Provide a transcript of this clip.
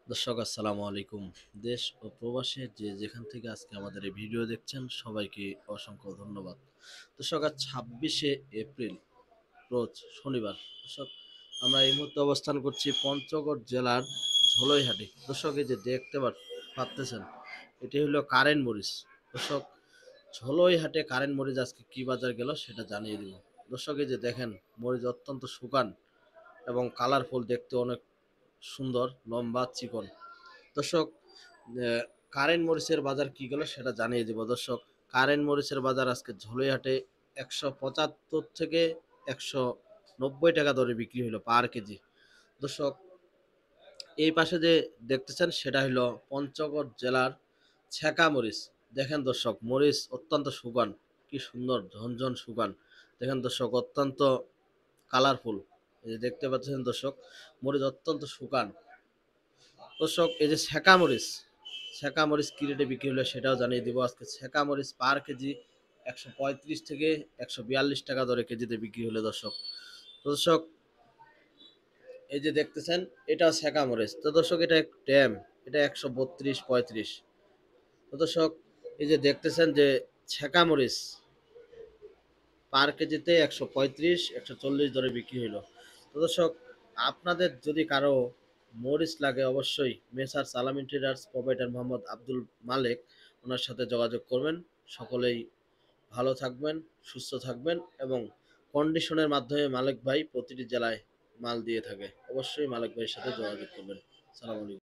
দর্শক আসসালামু আলাইকুম। দেশ ও প্রবাসে যে যেখান থেকে আজকে আমাদের এই ভিডিও দেখছেন সবাইকে অসংখ্য ধন্যবাদ। দর্শক আজ 26শে এপ্রিল রোজ শনিবার। দর্শক আমরা এই মুহূর্তে অবস্থান করছি পঞ্চগড় জেলার ঝোলইহাটি। দর্শক এই যে দেখতে পারতেছেন এটি হলো কারেন্ট মরিচ। দর্শক ঝোলইহাটে কারেন্ট মরিচ আজকে কি বাজার গেল সেটা জানিয়ে দিব। দর্শক এই যে দেখেন মরিচ অত্যন্ত শুকান এবং কালারফুল, দেখতে অনেক সুন্দর, লম্বা চিকন। দর্শক কারেন্ট মরিচের বাজার কি গেল সেটা জানিয়ে দিব। দর্শক কারেন্ট মরিচের বাজার আজকে ঝোলাইহাটে 175 থেকে 190 টাকা দরে বিক্রি হলো পার কেজি। দর্শক এই পাশে যে দেখতেছেন সেটা হলো পঞ্চগড় জেলার ছেঁকা মরিচ। দেখেন দর্শক মরিচ অত্যন্ত সুগান, কি সুন্দর ঝনঝন সুগান। দেখেন দর্শক অত্যন্ত কালারফুল। এই যে দেখতে পাচ্ছেন দর্শক মরিচ অত্যন্ত সুগান। দর্শক এই যে ছেঁকা মরিচ কি রেটে বিক্রি হলো সেটাও জানিয়ে দিব। আজকে ছেঁকা মরিচ পার কেজি 135 থেকে 142 টাকা দরে কেজিতে বিক্রি হলো দর্শক। তো দর্শক এই যে দেখতেছেন এটা ছেঁকা মরিচ। তো দর্শক এটা ড্যাম, এটা 132-35। তো দর্শক এই যে দেখতেছেন যে ছেঁকা মরিচ পার কেজিতে 135-140 দরে বিক্রি হইলো। তো দর্শক আপনাদের যদি কারো মরিচ লাগে অবশ্যই মেসার সালামিন ট্রেডার্স প্রোপাইটার মোহাম্মদ আব্দুল মালেক, ওনার সাথে যোগাযোগ করবেন। সকলেই ভালো থাকবেন, সুস্থ থাকবেন এবং কন্ডিশনের মাধ্যমে মালেক ভাই প্রতিটি জেলায় মাল দিয়ে থাকে। অবশ্যই মালেক ভাইয়ের সাথে যোগাযোগ করবেন। সালাম আলাইকুম।